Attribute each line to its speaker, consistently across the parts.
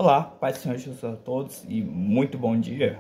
Speaker 1: Olá, Pai do Senhor Jesus a todos e muito bom dia.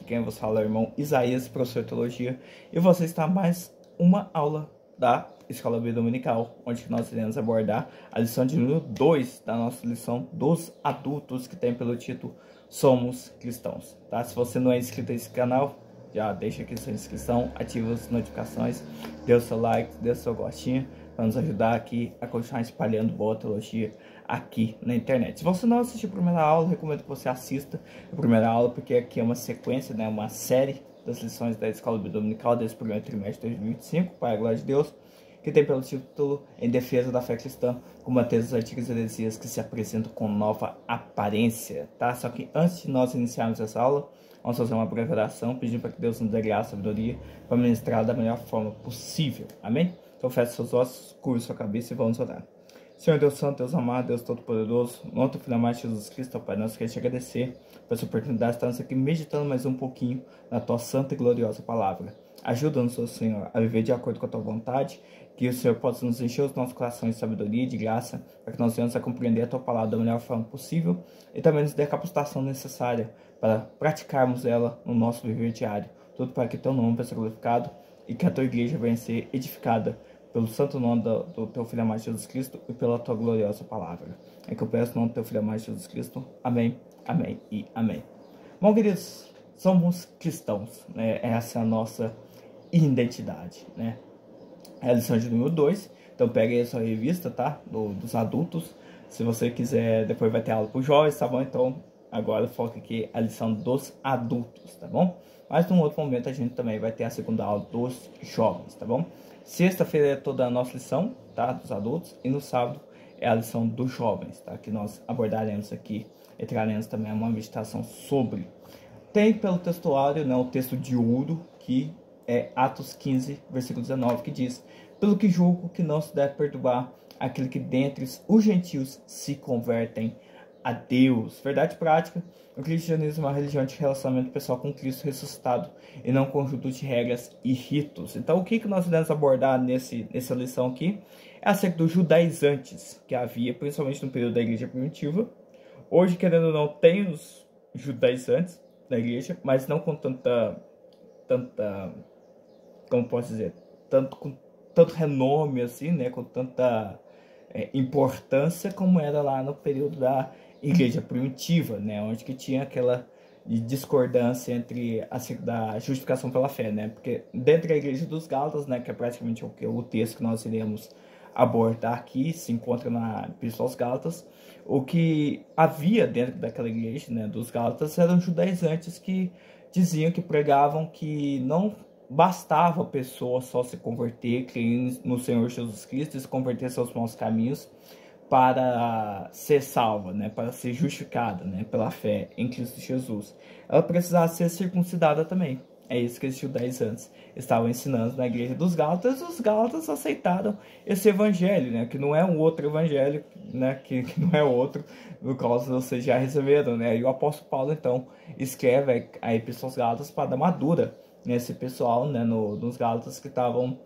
Speaker 1: Quem vos fala é o irmão Isaías, professor de teologia, e você está mais uma aula da Escola Bíblica Dominical, onde nós iremos abordar a lição de número 2 da nossa lição dos adultos, que tem pelo título Somos Cristãos, tá? Se você não é inscrito nesse canal, já deixa aqui sua inscrição, ativa as notificações, dê o seu like, dê o seu gostinho, para nos ajudar aqui a continuar espalhando boa teologia aqui na internet. Se você não assistiu a primeira aula, recomendo que você assista a primeira aula, porque aqui é uma sequência, né, uma série das lições da Escola Bíblica Dominical desse primeiro trimestre de 2025, para a glória de Deus, que tem pelo título Em Defesa da Fé Cristã, combatendo as antigas heresias que se apresentam com nova aparência, tá? Só que antes de nós iniciarmos essa aula, vamos fazer uma breve oração, pedindo para que Deus nos dê graça e sabedoria para ministrar da melhor forma possível, amém? Então feche seus ossos, curve sua cabeça e vamos orar. Senhor Deus Santo, Deus amado, Deus Todo-Poderoso, no teu Filho amado Jesus Cristo, Pai, nós queremos te agradecer por essa oportunidade de estarmos aqui meditando mais um pouquinho na tua santa e gloriosa palavra. Ajuda-nos, Senhor, a viver de acordo com a tua vontade, que o Senhor possa nos encher os nossos corações de sabedoria e de graça, para que nós venhamos a compreender a tua palavra da melhor forma possível e também nos dê a capacitação necessária para praticarmos ela no nosso viver diário. Tudo para que teu nome venha ser glorificado e que a tua igreja venha ser edificada pelo santo nome do teu Filho amado Jesus Cristo e pela tua gloriosa palavra. É que eu peço no nome do teu Filho amado Jesus Cristo. Amém, amém e amém. Bom, queridos, somos cristãos, né? Essa é a nossa identidade, né? É a lição de número 2. Então pega aí a sua revista, tá? Dos adultos. Se você quiser, depois vai ter aula para os jovens, tá bom? Então agora foca aqui a lição dos adultos, tá bom? Mas num outro momento a gente também vai ter a segunda aula dos jovens, tá bom? Sexta-feira é toda a nossa lição, tá? Dos adultos. E no sábado é a lição dos jovens, tá? Que nós abordaremos aqui e traremos também uma meditação sobre. Tem pelo textuário, né? O texto de ouro, que é Atos 15, versículo 19, que diz: pelo que julgo que não se deve perturbar aquele que dentre os gentios se convertem a Deus. Verdade prática: o cristianismo é uma religião de relacionamento pessoal com Cristo ressuscitado e não um conjunto de regras e ritos. Então, o que nós devemos abordar nessa lição aqui é acerca dos judaizantes que havia, principalmente no período da igreja primitiva. Hoje, querendo ou não, tem os judaizantes na igreja, mas não com tanta como posso dizer, com tanto renome assim, né, com tanta importância como era lá no período da igreja primitiva, né, onde que tinha aquela discordância entre da justificação pela fé, né, porque dentro da igreja dos Gálatas, né, que é praticamente o texto que nós iremos abordar aqui, se encontra na Epístola aos Gálatas, o que havia dentro daquela igreja, né, dos Gálatas, eram judaizantes que diziam, que pregavam que não bastava a pessoa só se converter, crer no Senhor Jesus Cristo e se converter seus maus caminhos para ser salva, né, para ser justificada, né, pela fé em Cristo Jesus. Ela precisava ser circuncidada também. É isso que esses judaizantes estavam ensinando na igreja dos Gálatas. Os Gálatas aceitaram esse evangelho, né, que não é um outro evangelho, né, que não é outro, no qual vocês já receberam, né. E o apóstolo Paulo, então, escreve a Epístola aos Gálatas para dar madura nesse pessoal, né, nos Gálatas que estavam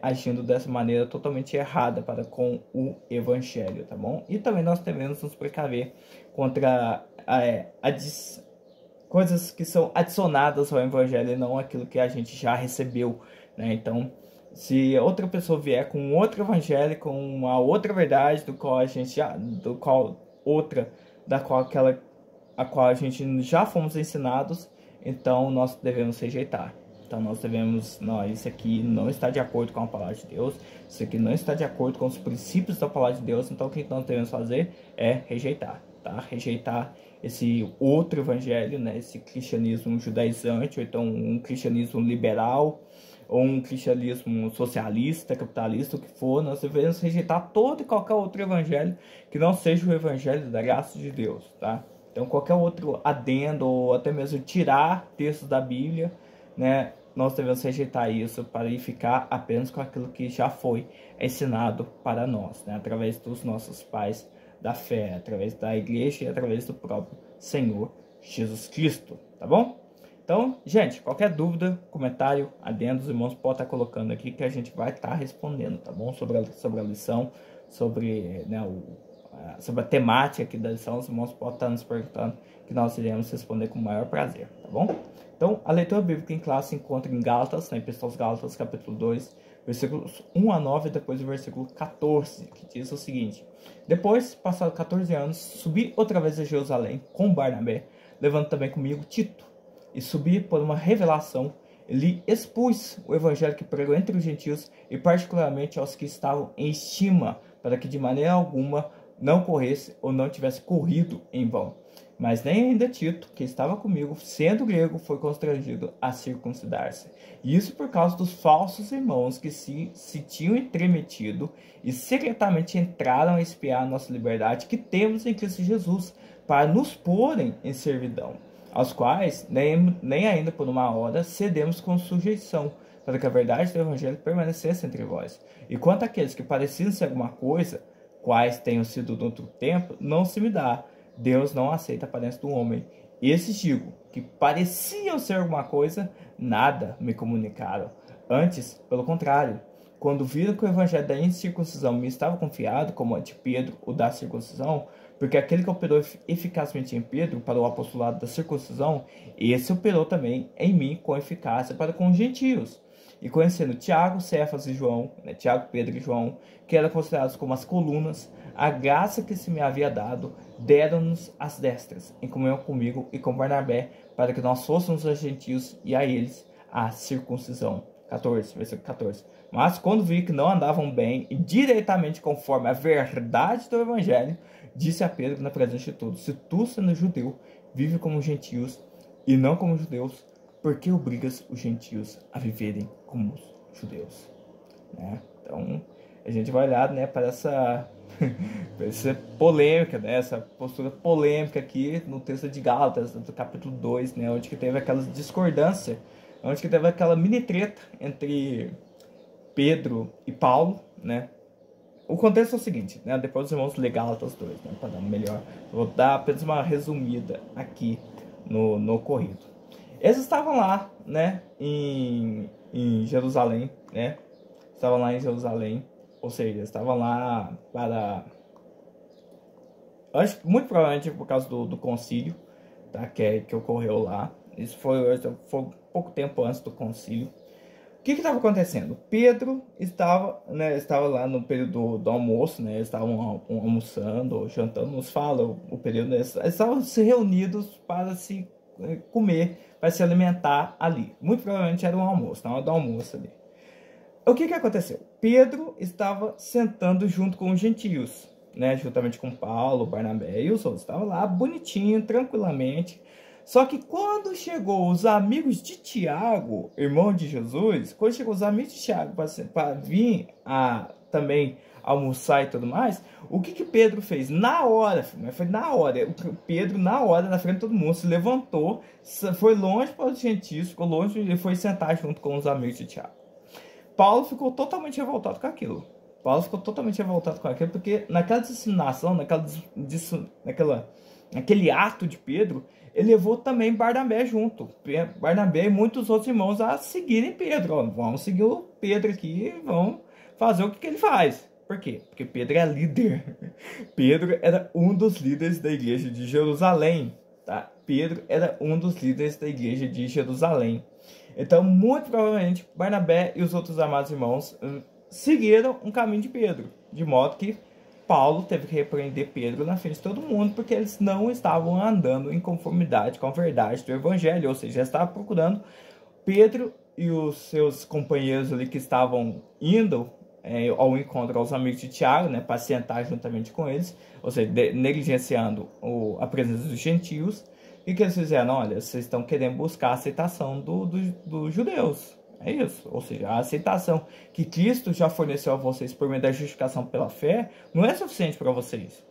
Speaker 1: agindo dessa maneira totalmente errada para com o evangelho, tá bom? E também nós devemos nos precaver contra coisas que são adicionadas ao evangelho e não aquilo que a gente já recebeu, né? Então, se outra pessoa vier com outro evangelho, com uma outra verdade a qual a gente já fomos ensinados, então nós devemos rejeitar. Então isso aqui não está de acordo com a palavra de Deus, isso aqui não está de acordo com os princípios da palavra de Deus, então o que nós devemos fazer é rejeitar, tá? Rejeitar esse outro evangelho, né? Esse cristianismo judaizante, ou então um cristianismo liberal, ou um cristianismo socialista, capitalista, o que for. Nós devemos rejeitar todo e qualquer outro evangelho que não seja o evangelho da graça de Deus, tá? Então qualquer outro adendo, ou até mesmo tirar textos da Bíblia, né, nós devemos rejeitar isso para ir ficar apenas com aquilo que já foi ensinado para nós, né, através dos nossos pais da fé, através da igreja e através do próprio Senhor Jesus Cristo, tá bom? Então, gente, qualquer dúvida, comentário, adendo, os irmãos podem estar colocando aqui que a gente vai estar respondendo, tá bom? Sobre a lição, sobre, né, sobre a temática aqui da lição, os irmãos podem estar nos perguntando, que nós iremos responder com o maior prazer, tá bom? Então, a leitura bíblica em classe se encontra em Gálatas, na Epístola aos Gálatas, capítulo 2, versículos 1 a 9, e depois o versículo 14, que diz o seguinte: Depois, passados 14 anos, subi outra vez a Jerusalém com Barnabé, levando também comigo Tito, e subi por uma revelação, e lhe expus o evangelho que pregou entre os gentios, e particularmente aos que estavam em estima, para que de maneira alguma não corresse ou não tivesse corrido em vão. Mas nem ainda Tito, que estava comigo, sendo grego, foi constrangido a circuncidar-se. E isso por causa dos falsos irmãos que se tinham entremetido e secretamente entraram a espiar a nossa liberdade que temos em Cristo Jesus, para nos porem em servidão, aos quais nem ainda por uma hora cedemos com sujeição, para que a verdade do evangelho permanecesse entre vós. E quanto àqueles que pareciam ser alguma coisa, quais tenham sido no outro tempo, não se me dá. Deus não aceita a aparência do homem. Esses digo, que pareciam ser alguma coisa, nada me comunicaram. Antes, pelo contrário, quando viram que o evangelho da incircuncisão me estava confiado, como a de Pedro, o da circuncisão, porque aquele que operou eficazmente em Pedro para o apostolado da circuncisão, esse operou também em mim com eficácia para com os gentios. E conhecendo Tiago, Cefas e João, Tiago, Pedro e João, que eram considerados como as colunas, a graça que se me havia dado, deram-nos as destras, em comunhão comigo e com Barnabé, para que nós fôssemos aos gentios e a eles a circuncisão. 14, versículo 14. Mas quando vi que não andavam bem e diretamente conforme a verdade do evangelho, disse a Pedro na presença de todos: se tu, sendo judeu, vive como gentios e não como judeus, por que obrigas os gentios a viverem como os judeus? Então, a gente vai olhar, para essa polêmica, essa postura polêmica aqui no texto de Gálatas, do capítulo 2, onde que teve aquela discordância, onde que teve aquela mini treta entre Pedro e Paulo, O contexto é o seguinte, depois os irmãos ler Gálatas 2, para dar melhor. Vou dar apenas uma resumida aqui no ocorrido. Eles estavam lá, em Jerusalém, Estavam lá em Jerusalém, ou seja, estavam lá para... Acho que muito provavelmente por causa do concílio, que ocorreu lá. Isso foi pouco tempo antes do concílio. O que estava acontecendo? Pedro estava lá no período do almoço, eles estavam almoçando ou jantando, nos fala o período, eles estavam se reunidos para se comer, para se alimentar ali. Muito provavelmente era um almoço, na hora do almoço ali. O que aconteceu? Pedro estava sentando junto com os gentios, juntamente com Paulo, Barnabé e os outros. Estavam lá bonitinho, tranquilamente. Só que quando chegou os amigos de Tiago, irmão de Jesus, quando chegou os amigos de Tiago para vir também almoçar e tudo mais, o que Pedro fez? Na hora, foi na hora. Pedro, na hora, na frente de todo mundo, se levantou, foi longe para os gentios, ficou longe e foi sentar junto com os amigos de Tiago. Paulo ficou totalmente revoltado com aquilo. Porque naquela disseminação, naquele ato de Pedro, ele levou também Barnabé junto. Barnabé e muitos outros irmãos a seguirem Pedro. Vamos seguir o Pedro aqui e vamos fazer o que ele faz. Por quê? Porque Pedro é líder. Pedro era um dos líderes da igreja de Jerusalém. Pedro era um dos líderes da igreja de Jerusalém. Então, muito provavelmente, Barnabé e os outros amados irmãos seguiram um caminho de Pedro. De modo que Paulo teve que repreender Pedro na frente de todo mundo, porque eles não estavam andando em conformidade com a verdade do evangelho. Ou seja, já estava procurando Pedro e os seus companheiros ali que estavam indo ao encontro aos amigos de Tiago, para sentar juntamente com eles, ou seja, negligenciando a presença dos gentios. E que eles fizeram? Olha, vocês estão querendo buscar a aceitação dos judeus. É isso. Ou seja, a aceitação que Cristo já forneceu a vocês por meio da justificação pela fé não é suficiente para vocês.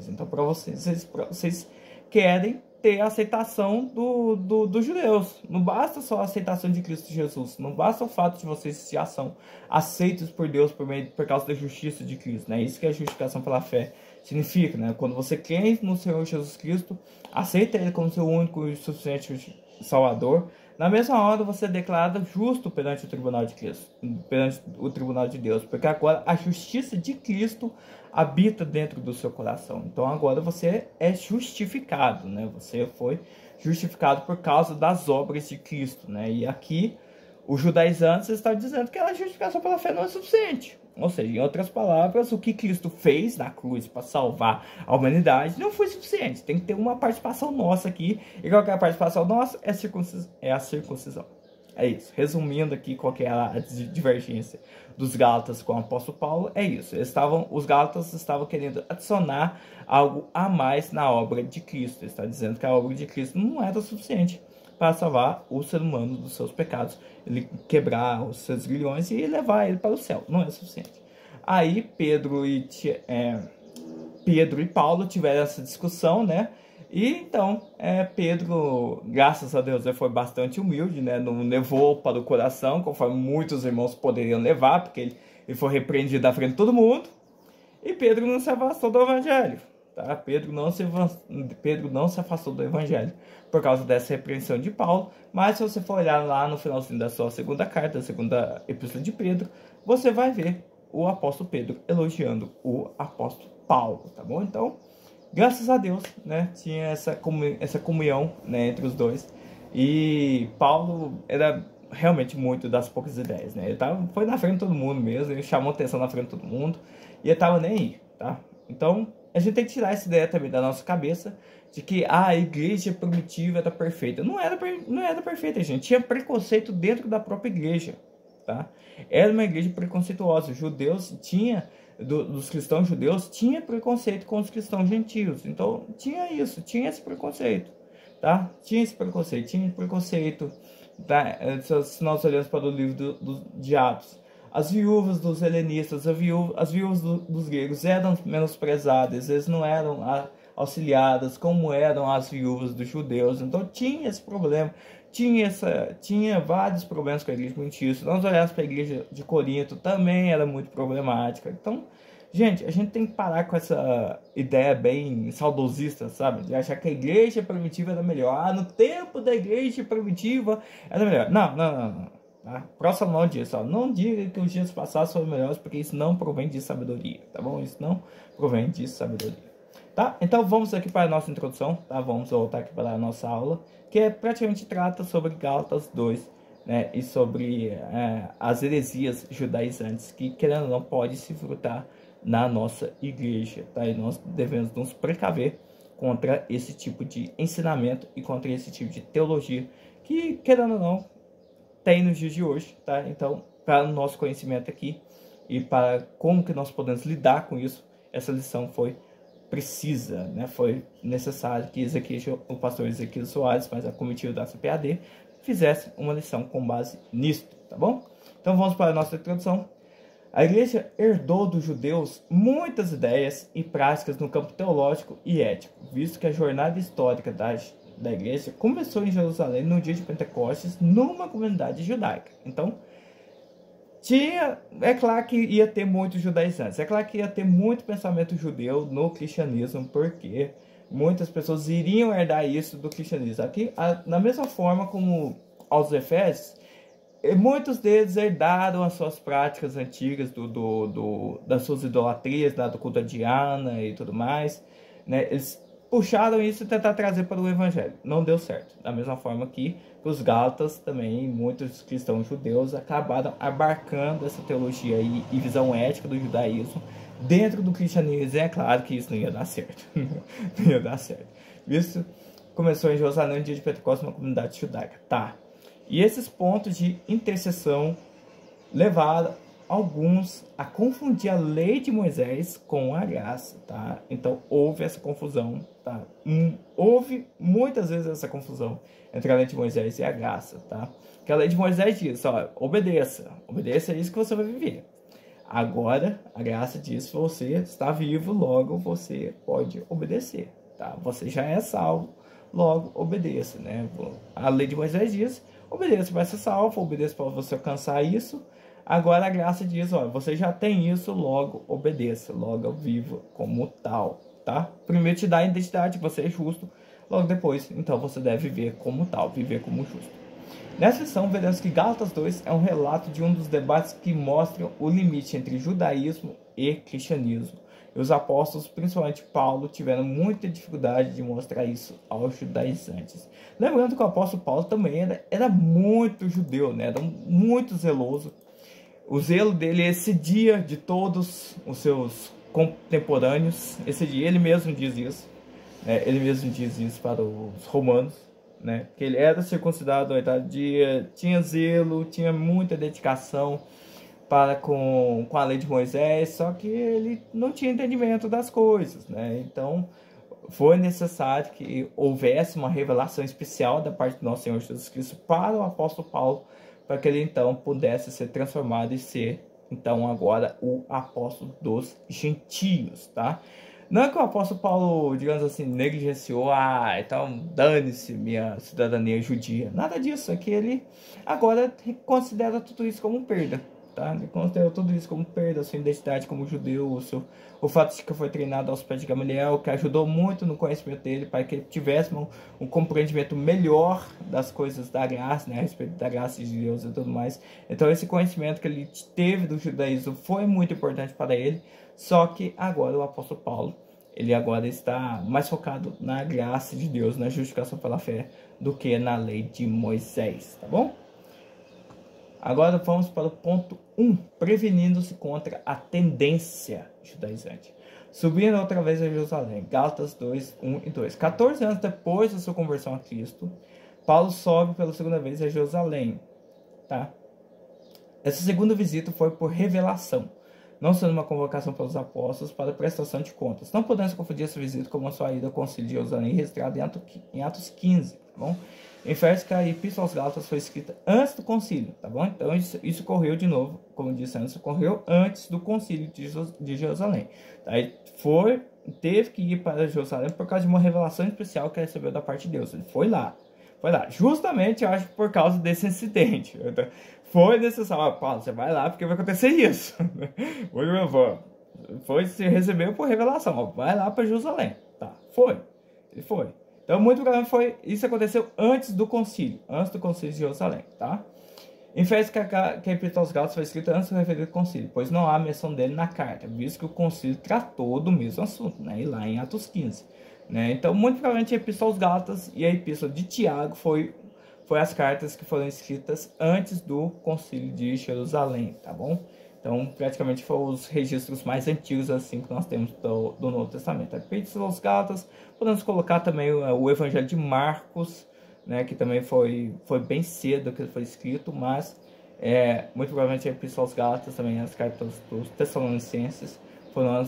Speaker 1: Então, para vocês querem ter a aceitação dos judeus. Não basta só a aceitação de Cristo Jesus. Não basta o fato de vocês já são aceitos por Deus por causa da justiça de Cristo. É isso que a justificação pela fé significa. Quando você crê no Senhor Jesus Cristo, aceita Ele como seu único e suficiente Salvador, Na mesma hora você é declarado justo perante o tribunal de Cristo, perante o tribunal de Deus, porque agora a justiça de Cristo habita dentro do seu coração. Então agora você é justificado, né? Você foi justificado por causa das obras de Cristo, né? E aqui os judaizantes estão dizendo que a justificação pela fé não é suficiente. Ou seja, em outras palavras, o que Cristo fez na cruz para salvar a humanidade não foi suficiente. Tem que ter uma participação nossa aqui. E qual que é a participação nossa? É a circuncisão. É isso. Resumindo aqui qual que é a divergência dos Gálatas com o apóstolo Paulo, é isso. Os Gálatas estavam querendo adicionar algo a mais na obra de Cristo. Ele está dizendo que a obra de Cristo não era suficiente para salvar o ser humano dos seus pecados, ele quebrar os seus grilhões e levar ele para o céu. Não é suficiente. Aí Pedro e Paulo tiveram essa discussão, né? E então Pedro, graças a Deus, foi bastante humilde, né? Não levou para o coração, conforme muitos irmãos poderiam levar, porque ele foi repreendido à frente de todo mundo. E Pedro não se afastou do evangelho. Tá? Pedro não se afastou do evangelho por causa dessa repreensão de Paulo, mas se você for olhar lá no finalzinho da sua segunda carta, da segunda epístola de Pedro, você vai ver o apóstolo Pedro elogiando o apóstolo Paulo, tá bom? Então, graças a Deus, né, tinha essa comunhão, né, entre os dois, e Paulo era realmente muito das poucas ideias, né? Ele foi na frente de todo mundo mesmo, ele chamou atenção na frente de todo mundo, e ele tava nem aí, tá? Então, a gente tem que tirar essa ideia também da nossa cabeça de que a igreja primitiva era perfeita. Não era perfeita, gente. Tinha preconceito dentro da própria igreja, tá? Era uma igreja preconceituosa. Os judeus dos cristãos judeus tinha preconceito com os cristãos gentios. Então, tinha esse preconceito, tá? Tinha esse preconceito, tá? Se nós olhamos para o livro de Atos, as viúvas dos helenistas, as viúvas dos gregos eram menosprezadas, eles não eram auxiliadas como eram as viúvas dos judeus. Então tinha esse problema, tinha vários problemas com a igreja primitiva. Se nós olharmos para a igreja de Corinto, também era muito problemática. Então, gente, a gente tem que parar com essa ideia bem saudosista, sabe? De achar que a igreja primitiva era melhor. No tempo da igreja primitiva era melhor. Não. Tá? Próximo não disso, ó. Não diga que os dias passados foram melhores, porque isso não provém de sabedoria, tá bom? Isso não provém de sabedoria, tá? Então vamos aqui para a nossa introdução, tá? Vamos voltar aqui para a nossa aula, que praticamente trata sobre Gálatas 2, né? E sobre as heresias judaizantes, que querendo ou não pode se frutar na nossa igreja, tá? E nós devemos nos precaver contra esse tipo de ensinamento e contra esse tipo de teologia, que querendo ou não tem nos dias de hoje, tá? Então, para o nosso conhecimento aqui e para como que nós podemos lidar com isso, essa lição foi precisa, né? Foi necessário que o pastor Ezequiel Soares, mas a comitiva da CPAD, fizesse uma lição com base nisto, tá bom? Então, vamos para a nossa introdução. A igreja herdou dos judeus muitas ideias e práticas no campo teológico e ético, visto que a jornada histórica da igreja começou em Jerusalém no dia de Pentecostes, numa comunidade judaica. Então, é claro que ia ter muitos judaizantes, é claro que ia ter muito pensamento judeu no cristianismo, porque muitas pessoas iriam herdar isso do cristianismo. Aqui, na mesma forma como aos Efésios, muitos deles herdaram as suas práticas antigas das suas idolatrias, do culto a Diana e tudo mais, né? Eles puxaram isso e tentaram trazer para o evangelho. Não deu certo. Da mesma forma que os Gálatas também, muitos cristãos judeus acabaram abarcando essa teologia e visão ética do judaísmo dentro do cristianismo. E é claro que isso não ia dar certo. Não ia dar certo. Isso começou em Jerusalém no dia de Pentecostes, uma comunidade judaica. Tá. E esses pontos de intercessão levaram alguns a confundir a lei de Moisés com a graça, tá? Então houve essa confusão, tá? Houve muitas vezes essa confusão entre a lei de Moisés e a graça, tá? Que a lei de Moisés diz, ó, obedeça isso que você vai viver. Agora a graça diz que você está vivo, logo você pode obedecer, tá? Você já é salvo, logo obedeça, né? A lei de Moisés diz, obedeça para ser salvo, obedeça para você alcançar isso. Agora a graça diz, ó, você já tem isso, logo obedeça, logo viva como tal, tá? Primeiro te dá a identidade, você é justo, logo depois, então você deve viver como tal, viver como justo. Nessa lição, veremos que Gálatas 2 é um relato de um dos debates que mostram o limite entre judaísmo e cristianismo. E os apóstolos, principalmente Paulo, tiveram muita dificuldade de mostrar isso aos judaizantes. Lembrando que o apóstolo Paulo também era muito judeu, né? Era muito zeloso. O zelo dele excedia de todos os seus contemporâneos. Excedia, ele mesmo diz isso. Ele mesmo diz isso para os romanos, né? Que ele era circuncidado no oitavo dia, tinha zelo, tinha muita dedicação para com a lei de Moisés, só que ele não tinha entendimento das coisas, né? Então foi necessário que houvesse uma revelação especial da parte do nosso Senhor Jesus Cristo para o apóstolo Paulo, para que ele então pudesse ser transformado e ser então agora o apóstolo dos gentios, tá? Não é que o apóstolo Paulo, digamos assim, negligenciou, então dane-se minha cidadania judia. Nada disso, é que ele agora considera tudo isso como perda, tá? Ele considera tudo isso como perda, a sua identidade como judeu, o fato de que foi treinado aos pés de Gamaliel, que ajudou muito no conhecimento dele, para que ele tivesse um compreendimento melhor das coisas da graça, né, a respeito da graça de Deus e tudo mais. Então esse conhecimento que ele teve do judaísmo foi muito importante para ele. Só que agora o apóstolo Paulo, ele agora está mais focado na graça de Deus, na justificação pela fé, do que na lei de Moisés, tá bom? Agora vamos para o ponto 1, prevenindo-se contra a tendência judaizante. Subindo outra vez a Jerusalém, Gálatas 2, 1 e 2. 14 anos depois da sua conversão a Cristo, Paulo sobe pela segunda vez a Jerusalém, tá? Essa segunda visita foi por revelação, não sendo uma convocação pelos apóstolos para prestação de contas. Não podemos confundir essa visita com a sua ida ao concílio de Jerusalém, registrada em Atos 15, tá bom? Infere-se que a Epístola aos Gálatas foi escrita antes do concílio, tá bom? Então isso ocorreu de novo, como disse antes, ocorreu antes do concílio de Jerusalém. Aí teve que ir para Jerusalém por causa de uma revelação especial que recebeu da parte de Deus. Ele foi lá, justamente, eu acho, por causa desse incidente. Foi necessário, Paulo, você vai lá porque vai acontecer isso. Se recebeu por revelação, vai lá para Jerusalém. Tá, ele foi. Então, muito provavelmente isso aconteceu antes do concílio de Jerusalém, tá? Infere-se que a Epístola aos Gálatas foi escrita antes do referido concílio, pois não há menção dele na carta, visto que o concílio tratou do mesmo assunto, né? E lá em Atos 15, né? Então, muito provavelmente a Epístola aos Gálatas e a Epístola de Tiago foi as cartas que foram escritas antes do concílio de Jerusalém, tá bom? Então, praticamente foram os registros mais antigos assim que nós temos do Novo Testamento. A Epístola aos Gálatas, podemos colocar também o Evangelho de Marcos, né, que também foi bem cedo que ele foi escrito, mas muito provavelmente a Epístola aos Gálatas, também as cartas dos Tessalonicenses, foram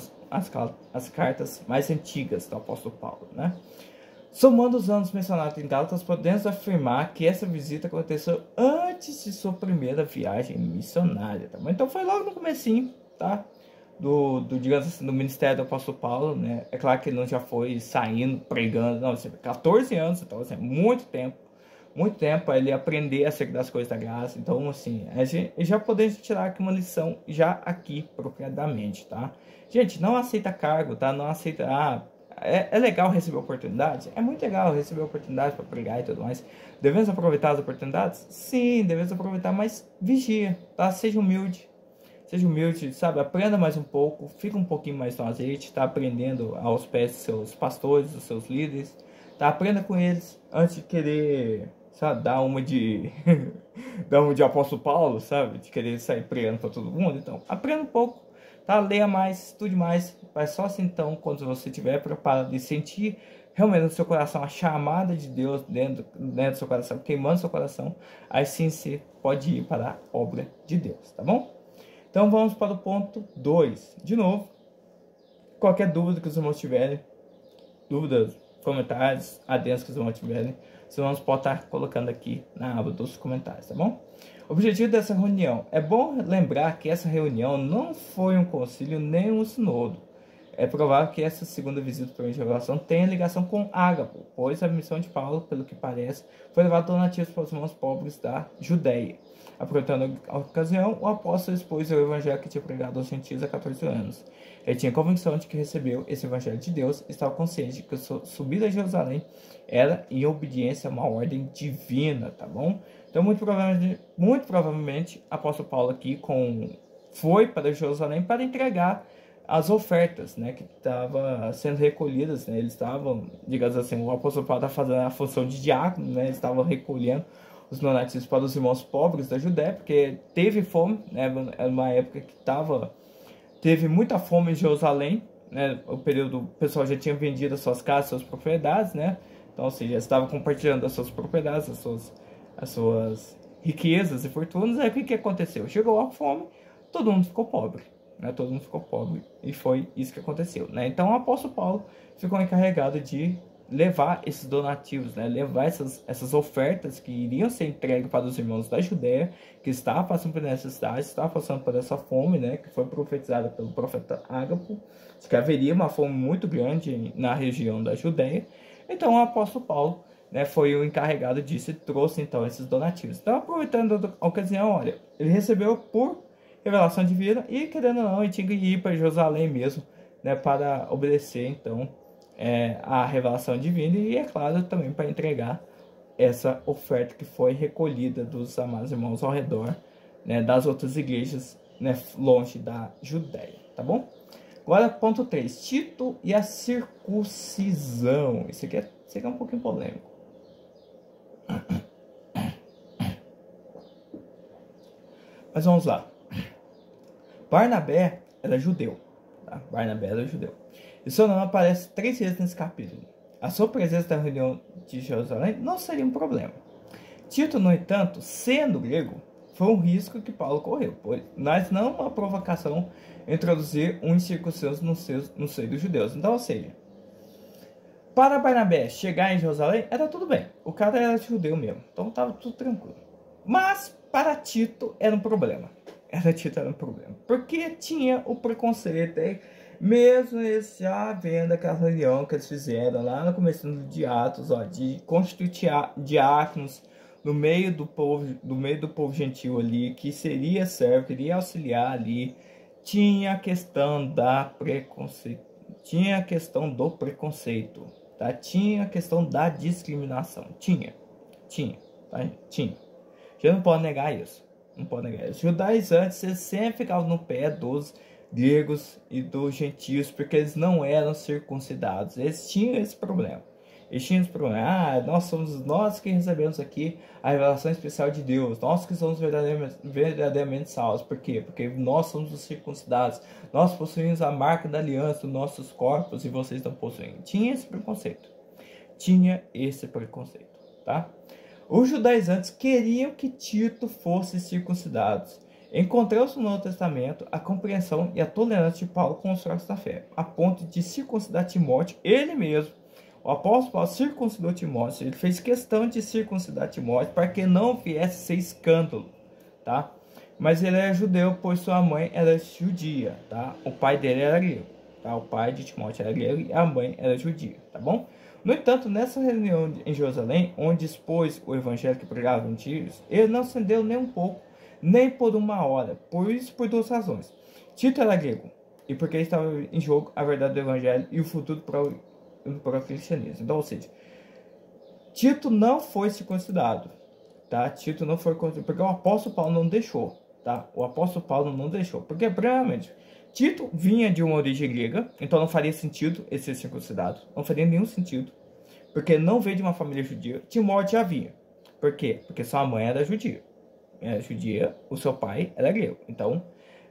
Speaker 1: as cartas mais antigas do apóstolo Paulo, né? Somando os anos mencionados em Gálatas, podemos afirmar que essa visita aconteceu antes de sua primeira viagem missionária, tá? Então foi logo no comecinho, tá? Digamos assim, do ministério do apóstolo Paulo, né? É claro que ele não já foi saindo, pregando, não, 14 anos, então assim, muito tempo para ele aprender acerca das coisas da graça. Então, assim, já podemos tirar aqui uma lição, já aqui, propriamente, tá? Gente, não aceita cargo, tá? Não aceita, é legal receber oportunidades? É muito legal receber oportunidades para pregar e tudo mais. Devemos aproveitar as oportunidades? Sim, devemos aproveitar, mas vigia, tá? Seja humilde, sabe? Aprenda mais um pouco, fica um pouquinho mais no azeite, tá? Aprendendo aos pés dos seus pastores, dos seus líderes, tá? Aprenda com eles antes de querer, sabe? Dar uma de apóstolo Paulo, sabe? De querer sair pregando para todo mundo. Então, aprenda um pouco, tá? Leia mais, estude mais. Mas só assim, então, quando você estiver preparado e sentir realmente no seu coração a chamada de Deus dentro do seu coração, queimando seu coração, aí sim você pode ir para a obra de Deus, tá bom? Então vamos para o ponto 2. De novo, qualquer dúvida que os irmãos tiverem, dúvidas, comentários, adendos que os irmãos tiverem, os irmãos podem estar colocando aqui na aba dos comentários, tá bom? O objetivo dessa reunião, é bom lembrar que essa reunião não foi um concílio nem um sinodo. É provável que essa segunda visita por revelação tenha ligação com Ágapo, pois a missão de Paulo, pelo que parece, foi levar donativos para os irmãos pobres da Judéia. Aproveitando a ocasião, o apóstolo expôs o evangelho que tinha pregado aos gentios há 14 anos. Ele tinha convicção de que recebeu esse evangelho de Deus e estava consciente de que a sua subida a Jerusalém era em obediência a uma ordem divina, tá bom? Então, muito provavelmente, o apóstolo Paulo aqui foi para Jerusalém para entregar as ofertas, né, que estavam sendo recolhidas, né, eles estavam, digamos assim, o apóstolo Paulo estava fazendo a função de diácono, né, eles estavam recolhendo os donativos para os irmãos pobres da Judéia, porque teve fome, né, era uma época que teve muita fome em Jerusalém, né, o pessoal já tinha vendido as suas casas, suas propriedades, né, então, ou seja, estava compartilhando as suas propriedades, as suas riquezas e fortunas. Aí o que aconteceu? Chegou a fome, todo mundo ficou pobre. Né? Todo mundo ficou pobre e foi isso que aconteceu. Né? Então o apóstolo Paulo ficou encarregado de levar esses donativos, né? Levar essas ofertas que iriam ser entregues para os irmãos da Judéia, que estavam passando por necessidade, estavam passando por essa fome, né? Que foi profetizada pelo profeta Ágapo, de que haveria uma fome muito grande na região da Judéia. Então o apóstolo Paulo, né, foi o encarregado disso e trouxe então esses donativos. Então, aproveitando a ocasião, olha, ele recebeu por revelação divina e, querendo ou não, ele tinha que ir para Jerusalém mesmo, né, para obedecer então a revelação divina e, é claro, também para entregar essa oferta que foi recolhida dos amados irmãos ao redor, né, das outras igrejas, né, longe da Judéia, tá bom? Agora, ponto 3, Tito e a circuncisão. Isso aqui é um pouquinho polêmico. Mas vamos lá. Barnabé era judeu. Tá? Barnabé era judeu. E seu nome aparece 3 vezes nesse capítulo. A sua presença na reunião de Jerusalém não seria um problema. Tito, no entanto, sendo grego, foi um risco que Paulo correu, mas não uma provocação introduzir um incircunciso no seio dos judeus. Então, ou seja, para Barnabé chegar em Jerusalém era tudo bem. O cara era judeu mesmo, então estava tudo tranquilo. Mas para Tito era um problema. Tito era um problema, porque tinha o preconceito, mesmo eles já vendo aquela reunião que eles fizeram lá no começo de Atos, ó, de constituir diáconos no meio do povo gentil ali, que seria servo, que iria auxiliar ali. Tinha a questão tinha a questão do preconceito, tá? Tinha a questão da discriminação, tinha, tá? Tinha. Já não pode negar isso, não pode negar isso. Os judaizantes, eles sempre ficavam no pé dos gregos e dos gentios, porque eles não eram circuncidados, eles tinham esse problema. Nós somos nós que recebemos aqui a revelação especial de Deus. Nós que somos verdadeiramente salvos. Por quê? Porque nós somos os circuncidados. Nós possuímos a marca da aliança nos nossos corpos e vocês não possuem. Tinha esse preconceito. Tá? Os judaizantes queriam que Tito fosse circuncidado. Encontramos no Novo Testamento a compreensão e a tolerância de Paulo com os fracos da fé, a ponto de circuncidar Timóteo, ele mesmo. O apóstolo Paulo circuncidou Timóteo, ele fez questão de circuncidar Timóteo para que não viesse ser escândalo, tá? Mas ele era judeu, pois sua mãe era judia, tá? O pai dele era grego, tá? O pai de Timóteo era grego e a mãe era judia, tá bom? No entanto, nessa reunião em Jerusalém, onde expôs o evangelho que pregava em Tiro, ele não acendeu nem um pouco, nem por uma hora, por 2 razões. Tito era grego, e porque estava em jogo a verdade do evangelho e o futuro para o cristianismo. Então, ou seja, Tito não foi circuncidado, tá? Tito não foi circuncidado, porque o apóstolo Paulo não deixou, tá? O apóstolo Paulo não deixou, porque, primeiramente, Tito vinha de uma origem grega, então não faria sentido ele ser circuncidado, não faria nenhum sentido, porque não veio de uma família judia. Timóteo já vinha. Por quê? Porque sua mãe era judia. O seu pai era grego. Então,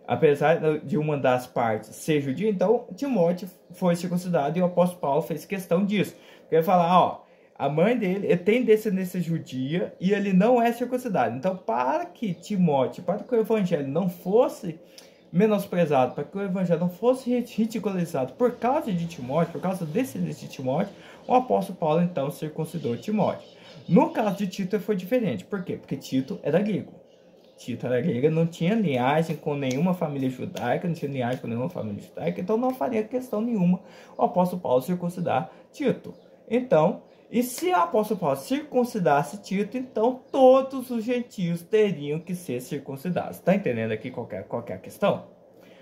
Speaker 1: apesar de uma das partes ser judia, então Timóteo foi circuncidado e o apóstolo Paulo fez questão disso. Porque ele falar, ó, a mãe dele ele tem descendência judia e ele não é circuncidado. Então, para que o evangelho não fosse menosprezado, para que o evangelho não fosse ridicularizado por causa de Timóteo, por causa da descendência de Timóteo, o apóstolo Paulo então circuncidou Timóteo. No caso de Tito foi diferente. Por quê? Porque Tito era grego. Tito era grego, não tinha linhagem com nenhuma família judaica, não tinha linhagem com nenhuma família judaica, então não faria questão nenhuma o apóstolo Paulo circuncidar Tito. Então, e se o apóstolo Paulo circuncidasse Tito, então todos os gentios teriam que ser circuncidados. Está entendendo aqui qual é a questão?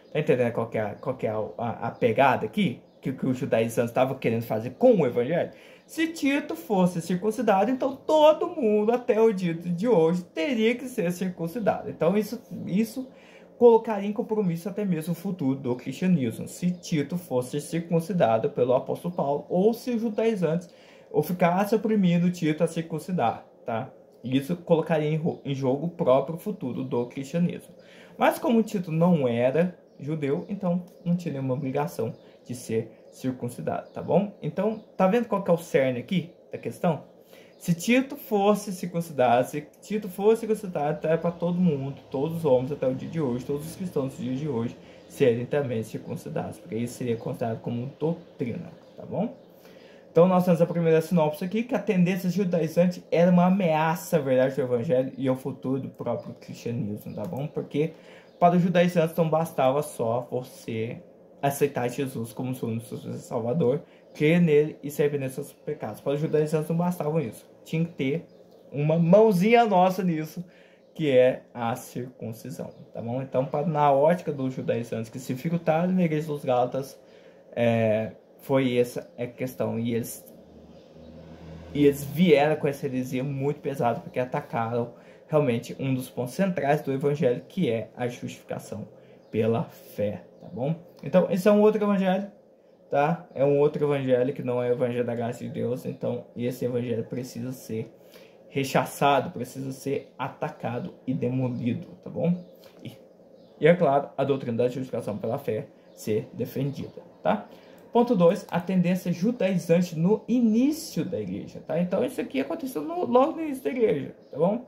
Speaker 1: Está entendendo qual é a pegada aqui? Que os judaizantes estavam querendo fazer com o evangelho? Se Tito fosse circuncidado, então todo mundo até o dia de hoje teria que ser circuncidado. Então isso colocaria em compromisso até mesmo o futuro do cristianismo. Se Tito fosse circuncidado pelo apóstolo Paulo, ou se os judaizantes ou ficasse oprimindo Tito a circuncidar, tá? Isso colocaria em jogo o próprio futuro do cristianismo. Mas como Tito não era judeu, então não tinha nenhuma obrigação de ser circuncidado, tá bom? Então, tá vendo qual que é o cerne aqui da questão? Se Tito fosse circuncidado, é para todo mundo, todos os homens até o dia de hoje, todos os cristãos do dia de hoje, serem também circuncidados, porque isso seria considerado como doutrina, tá bom? Então, nós temos a primeira sinopse aqui, que a tendência judaizante era uma ameaça à verdade do evangelho e ao futuro do próprio cristianismo, tá bom? Porque para os judaizantes não bastava só você aceitar Jesus como seu único salvador, crer nele e se arrepender dos seus pecados. Para os judaizantes não bastava isso. Tinha que ter uma mãozinha nossa nisso, que é a circuncisão, tá bom? Então, na ótica dos judaizantes que se infiltraram na igreja dos Gálatas, foi essa a questão. E eles vieram com essa heresia muito pesada, porque atacaram realmente um dos pontos centrais do evangelho, que é a justificação pela fé, tá bom? Então, esse é um outro evangelho, tá? É um outro evangelho que não é o evangelho da graça de Deus. Então, esse evangelho precisa ser rechaçado, precisa ser atacado e demolido, tá bom? E é claro, a doutrina da justificação pela fé ser defendida, tá? Ponto 2, a tendência judaizante no início da igreja, tá? Então, isso aqui aconteceu logo no início da igreja, tá bom?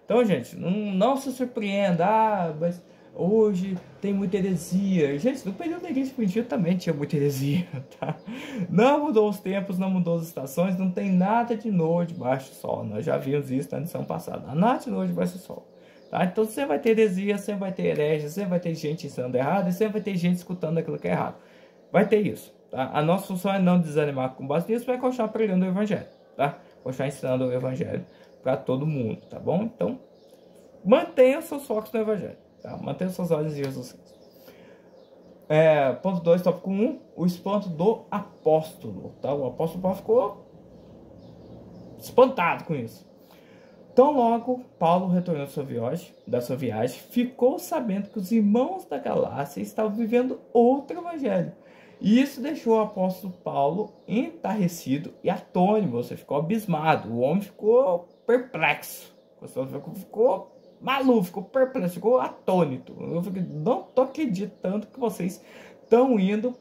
Speaker 1: Então, gente, não se surpreenda, mas hoje tem muita heresia. Gente, no período da igreja primitiva também tinha muita heresia, tá? Não mudou os tempos, não mudou as estações, não tem nada de novo debaixo do sol. Nós já vimos isso na lição passada. Nada de novo debaixo do sol, tá? Então, você vai ter heresia, você vai ter herege, você vai ter gente ensinando errado e você vai ter gente escutando aquilo que é errado. Vai ter isso, tá? A nossa função é não desanimar com base nisso, vai continuar pregando o evangelho, tá? Continuar ensinando o evangelho para todo mundo, tá bom? Então, mantenha os seus focos no evangelho, tá? Mantenha os seus olhos em Jesus Cristo. Ponto 2, tópico 1, o espanto do apóstolo, tá? O apóstolo Paulo ficou espantado com isso. Tão logo Paulo retornou da sua viagem, ficou sabendo que os irmãos da Galácia estavam vivendo outro evangelho. E isso deixou o apóstolo Paulo entarrecido e atônito. Você ficou abismado. O homem ficou perplexo. Você ficou maluco, ficou perplexo, ficou atônito. Eu fiquei, não tô acreditando que vocês estão indo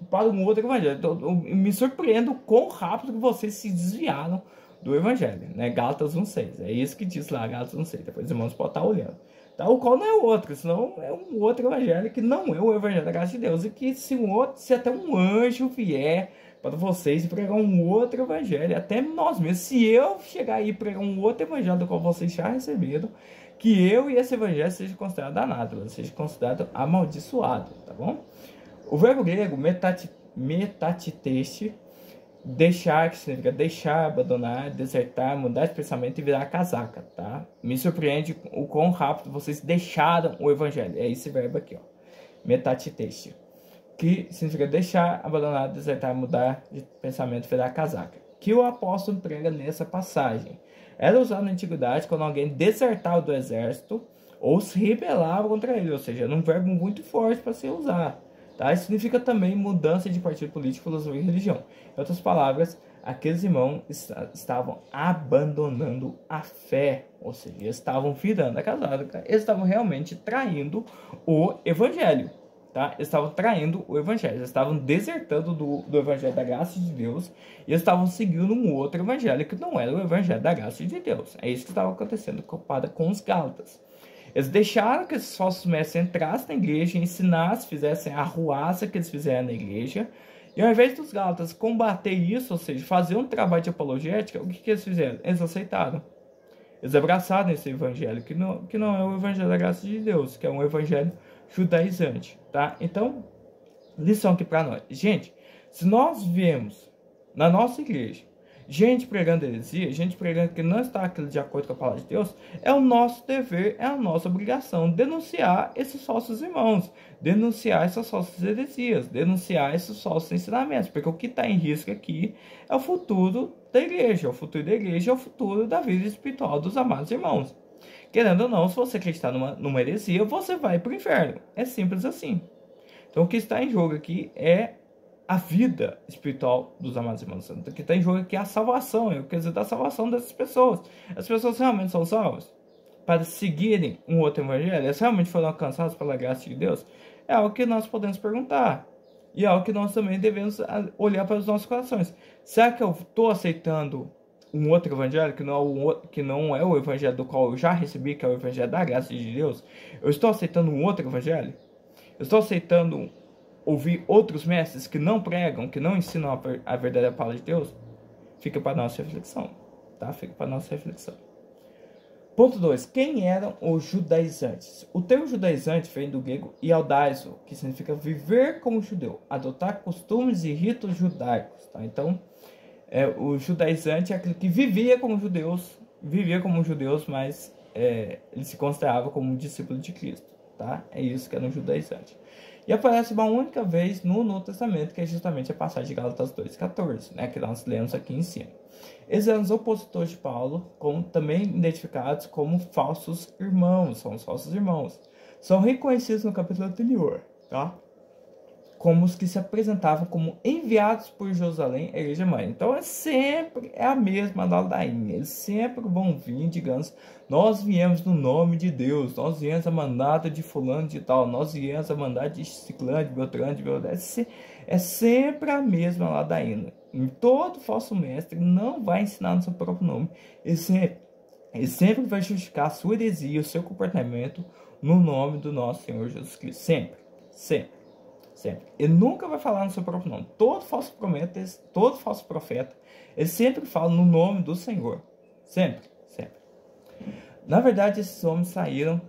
Speaker 1: para um outro evangelho. Eu me surpreendo o quão rápido que vocês se desviaram do evangelho, né? Gálatas 1:6. É isso que diz lá, Gálatas 1:6. Depois os irmãos podem estar olhando. Tá? O qual não é o outro, senão é um outro evangelho que não é o evangelho da graça de Deus. E que se até um anjo vier para vocês e pregar um outro evangelho, até nós mesmos, se eu chegar aí e pregar um outro evangelho do qual vocês já receberam, que eu e esse evangelho seja considerado anátema, seja considerado amaldiçoado, tá bom? O verbo grego metatiteste, deixar, que significa deixar, abandonar, desertar, mudar de pensamento e virar casaca, tá? Me surpreende o quão rápido vocês deixaram o evangelho. É esse verbo aqui, ó. Metatiteste, que significa deixar, abandonar, desertar, mudar de pensamento e virar casaca, que o apóstolo prega nessa passagem. Era usado na antiguidade quando alguém desertava do exército ou se rebelava contra ele, ou seja, era um verbo muito forte para se usar. Tá? Isso significa também mudança de partido político, filosofia e religião. Em outras palavras, aqueles irmãos estavam abandonando a fé, ou seja, eles estavam virando a casaca, eles estavam realmente traindo o evangelho. Tá? Eles estavam traindo o evangelho, eles estavam desertando do evangelho da graça de Deus e eles estavam seguindo um outro evangelho que não era o evangelho da graça de Deus. É isso que estava acontecendo com os Gálatas. Eles deixaram que esses falsos mestres entrassem na igreja, ensinassem, fizessem a arruaça que eles fizeram na igreja. E ao invés dos Gálatas combater isso, ou seja, fazer um trabalho de apologética, o que eles fizeram? Eles aceitaram. Eles abraçaram esse evangelho, que não é o evangelho da graça de Deus, que é um evangelho judaizante, tá? Então, lição aqui para nós. Gente, se nós vemos na nossa igreja gente pregando heresia, gente pregando que não está aquilo de acordo com a palavra de Deus, é o nosso dever, é a nossa obrigação denunciar esses falsos irmãos, denunciar essas falsas heresias, denunciar esses falsos ensinamentos, porque o que está em risco aqui é o futuro da igreja, o futuro da igreja é o futuro da vida espiritual dos amados irmãos. Querendo ou não, se você acreditar numa heresia, você vai para o inferno. É simples assim. Então o que está em jogo aqui é a vida espiritual dos amados irmãos. O que está em jogo aqui é a salvação, quer dizer, da salvação dessas pessoas. As pessoas realmente são salvas para seguirem um outro evangelho? Elas realmente foram alcançadas pela graça de Deus? É algo que nós podemos perguntar. E é algo que nós também devemos olhar para os nossos corações. Será que eu estou aceitando um outro evangelho que não é o evangelho do qual eu já recebi, que é o evangelho da graça de Deus? Eu estou aceitando um outro evangelho? Eu estou aceitando ouvir outros mestres que não pregam, que não ensinam a verdadeira palavra de Deus? Fica para nossa reflexão, tá? Fica para nossa reflexão. Ponto 2. Quem eram os judaizantes? O termo judaizante vem do grego ialdaizo, que significa viver como judeu, adotar costumes e ritos judaicos, tá? Então, o judaizante é aquele que vivia como judeus, mas ele se considerava como um discípulo de Cristo, tá? É isso que era um judaizante. E aparece uma única vez no Novo Testamento, que é justamente a passagem de Gálatas 2,14, né, que nós lemos aqui em cima. Eles eram os opositores de Paulo, também identificados como falsos irmãos, são os falsos irmãos. São reconhecidos no capítulo anterior, tá? Como os que se apresentavam como enviados por Jerusalém, a igreja mãe. Então é a mesma ladainha. Eles sempre vão vir, digamos, nós viemos no nome de Deus, nós viemos a mandada de fulano de tal, nós viemos a mandada de ciclano, de beltrano, de beltrano. É sempre a mesma ladainha. E todo falso mestre não vai ensinar no seu próprio nome. Ele sempre vai justificar a sua heresia, o seu comportamento no nome do nosso Senhor Jesus Cristo. Sempre, sempre. Sempre. Ele nunca vai falar no seu próprio nome. Todo falso profeta, ele sempre fala no nome do Senhor. Sempre, sempre. Na verdade, esses homens saíram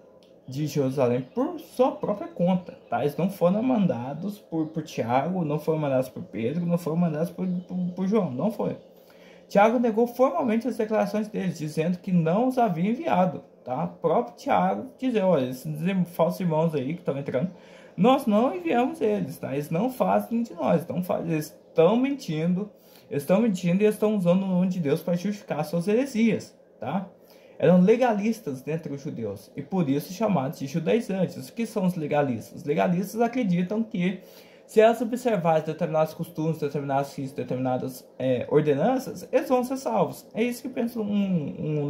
Speaker 1: de Jerusalém por sua própria conta, tá? Eles não foram mandados por Tiago, não foram mandados por Pedro, não foram mandados por João, não foi. Tiago negou formalmente as declarações deles, dizendo que não os havia enviado, tá? O próprio Tiago dizia, olha, esses falsos irmãos aí que estão entrando, nós não enviamos eles, tá? Eles não fazem de nós, eles estão mentindo e estão usando o nome de Deus para justificar suas heresias, tá? Eram legalistas dentre os judeus e por isso chamados de judaizantes. O que são os legalistas? Os legalistas acreditam que se elas observarem determinados costumes, determinados ritos, determinadas ordenanças, eles vão ser salvos. É isso que pensa um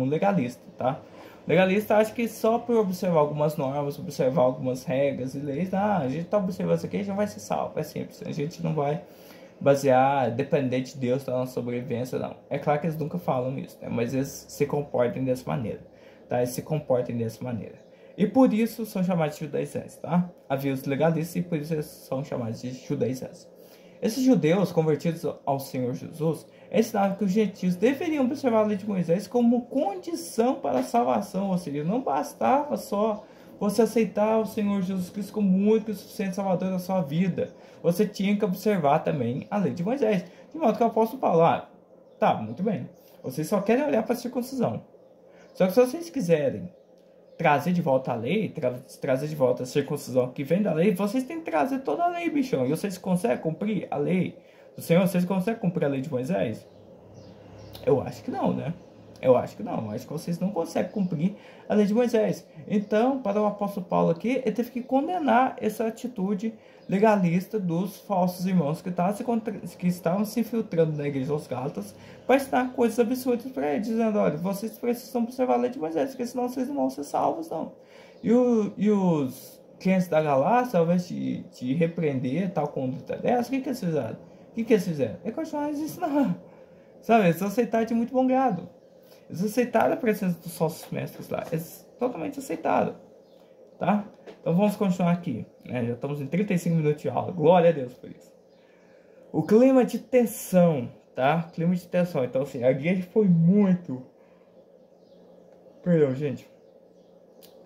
Speaker 1: legalista, tá? Legalista acha que só por observar algumas normas, observar algumas regras e leis, a gente está observando isso aqui, já vai ser salvo. É simples, a gente não vai basear, dependente de Deus da nossa sobrevivência, não. É claro que eles nunca falam isso, né? Mas eles se comportam dessa maneira, tá? Eles se comportam dessa maneira. E por isso são chamados de judaizantes, tá? Havia os legalistas e por isso eles são chamados de judaizantes. Esses judeus convertidos ao Senhor Jesus ensinavam que os gentios deveriam observar a lei de Moisés como condição para a salvação, ou seja, não bastava só você aceitar o Senhor Jesus Cristo como único e suficiente salvador da sua vida. Você tinha que observar também a lei de Moisés. De modo que o apóstolo Paulo, tá, muito bem, vocês só querem olhar para a circuncisão. Só que se vocês quiserem trazer de volta a lei, trazer de volta a circuncisão que vem da lei, vocês têm que trazer toda a lei, bichão. E vocês conseguem cumprir a lei do Senhor? Vocês conseguem cumprir a lei de Moisés? Eu acho que não, né? Eu acho que não. Eu acho que vocês não conseguem cumprir a lei de Moisés. Então, para o apóstolo Paulo aqui, ele teve que condenar essa atitude legalista dos falsos irmãos que estavam se infiltrando na igreja dos Gálatas para ensinar coisas absurdas para eles, dizendo, olha, vocês precisam observar a lei de Moisés, porque senão vocês não vão ser salvos, não. E os crentes da Galácia, ao invés de repreender tal conduta dessa, o que eles fizeram? Eles continuaram a ensinar. Sabe, eles aceitaram de muito bom grado. Eles aceitaram a presença dos falsos mestres lá. Eles totalmente aceitaram. Tá? Então vamos continuar aqui. Né? Já estamos em 35 minutos de aula. Glória a Deus por isso. O clima de tensão. Tá? Clima de tensão. Então assim, a igreja foi muito Perdão, gente.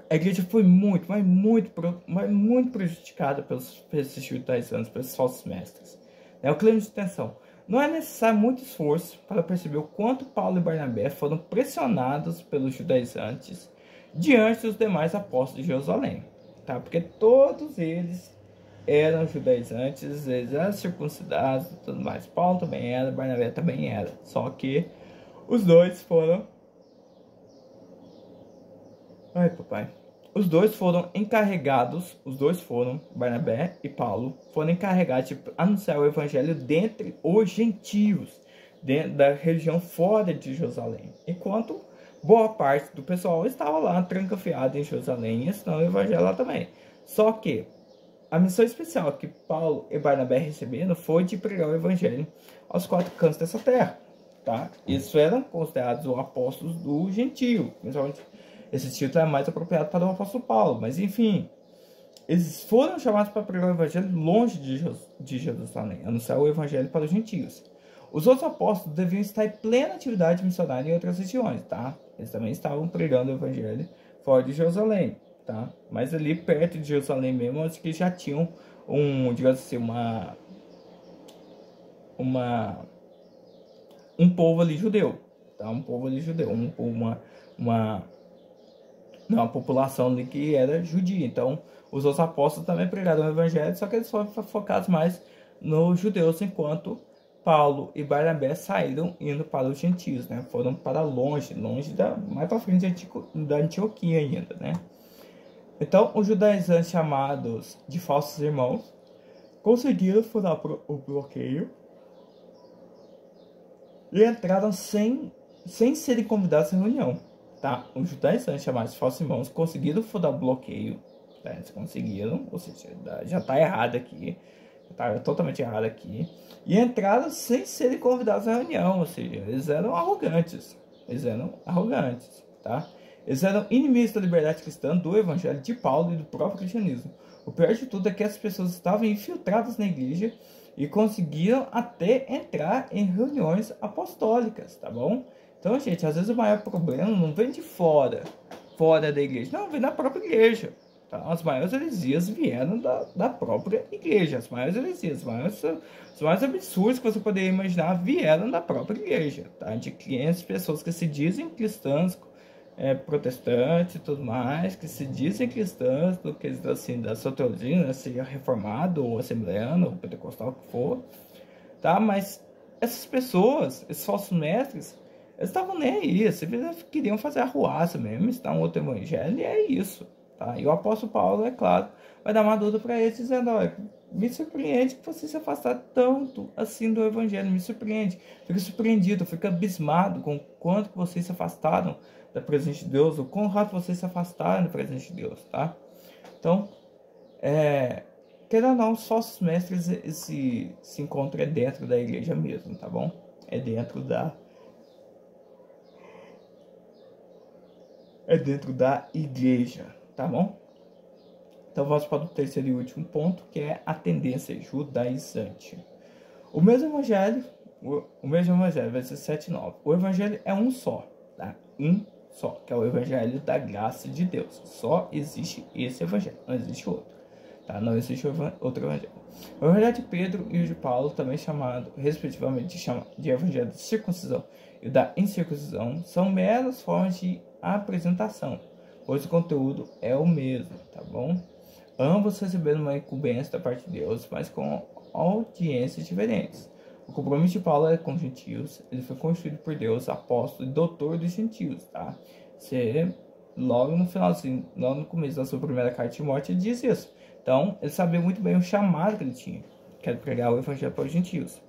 Speaker 1: A igreja foi muito, mas muito prejudicada pelos esses judaizantes, pelos falsos mestres. O clima de tensão. Não é necessário muito esforço para perceber o quanto Paulo e Barnabé foram pressionados pelos judaizantes diante dos demais apóstolos de Jerusalém, tá? Porque todos eles eram judaizantes, eles eram circuncidados e tudo mais. Paulo também era, Barnabé também era. Só que os dois foram... Ai, papai. Os dois foram encarregados, Barnabé e Paulo, foram encarregados de anunciar o evangelho dentre os gentios, dentro da região fora de Jerusalém. Enquanto boa parte do pessoal estava lá trancafiado em Jerusalém, e ensinando o evangelho lá também. Só que a missão especial que Paulo e Barnabé receberam foi de pregar o evangelho aos quatro cantos dessa terra, tá? Eles eram considerados os apóstolos do gentio, principalmente. Esse título é mais apropriado para o apóstolo Paulo, mas enfim, eles foram chamados para pregar o evangelho longe de Jerusalém, anunciar o evangelho para os gentios. Os outros apóstolos deviam estar em plena atividade missionária em outras regiões, tá? Eles também estavam pregando o evangelho fora de Jerusalém, tá? Mas ali perto de Jerusalém mesmo, acho que já tinham digamos assim, um povo ali judeu, tá? Um povo ali judeu, uma população ali que era judia. Então, os outros apóstolos também pregaram o evangelho, só que eles foram focados mais nos judeus, enquanto Paulo e Barnabé saíram indo para os gentios, né? Foram para longe mais para frente da Antioquia ainda, né? Então, os judaizantes chamados de falsos irmãos conseguiram furar o bloqueio e entraram sem serem convidados à reunião. Tá? Os judaizantes chamados de falsos irmãos conseguiram furar o bloqueio, tá? Eles conseguiram, ou seja, já está errado aqui, está totalmente errado aqui, e entraram sem serem convidados à reunião, ou seja, eles eram arrogantes, tá? Eles eram inimigos da liberdade cristã, do evangelho de Paulo e do próprio cristianismo. O pior de tudo é que as pessoas estavam infiltradas na igreja e conseguiram até entrar em reuniões apostólicas, tá bom? Então, gente, às vezes o maior problema não vem de fora da igreja, não, vem da própria igreja. Tá? As maiores heresias vieram da própria igreja, as maiores heresias, os maiores absurdos que você poderia imaginar vieram da própria igreja, tá? De clientes, pessoas que se dizem cristãs, protestantes e tudo mais, que se dizem cristãs, do que assim, da sua teologia, né? Seja reformado, ou assembleano, ou pentecostal, o que for, tá? Mas essas pessoas, esses falsos mestres, eles estavam nem aí, eles queriam fazer arruaça mesmo, ensinar um outro evangelho, e é isso, tá? E o apóstolo Paulo, é claro, vai dar uma dúvida para eles, dizendo, olha, me surpreende que você se afastar tanto assim do evangelho, me surpreende, fica surpreendido, fica abismado com o quanto que vocês se afastaram da presença de Deus, o quão rápido vocês se afastaram da presença de Deus, tá? Então, querendo ou não, os falsos mestres se encontram dentro da igreja mesmo, tá bom? É dentro da igreja, tá bom? Então vamos para o terceiro e último ponto, que é a tendência judaizante. O mesmo evangelho vai ser 7:9. O evangelho é um só, tá? Um só, que é o evangelho da graça de Deus. Só existe esse evangelho, não existe outro, tá? Não existe outro evangelho. O evangelho de Pedro e o de Paulo, também chamado, respectivamente, de evangelho da circuncisão e da incircuncisão, são meras formas de apresentação, pois o conteúdo é o mesmo, tá bom? Ambos receberam uma incumbência da parte de Deus, mas com audiências diferentes. O compromisso de Paulo é com os gentios, ele foi constituído por Deus, apóstolo e doutor dos gentios, tá? Você, logo no finalzinho, logo no começo da sua primeira carta de Timóteo, ele diz isso. Então, ele sabia muito bem o chamado que ele tinha, que era pregar o evangelho para os gentios.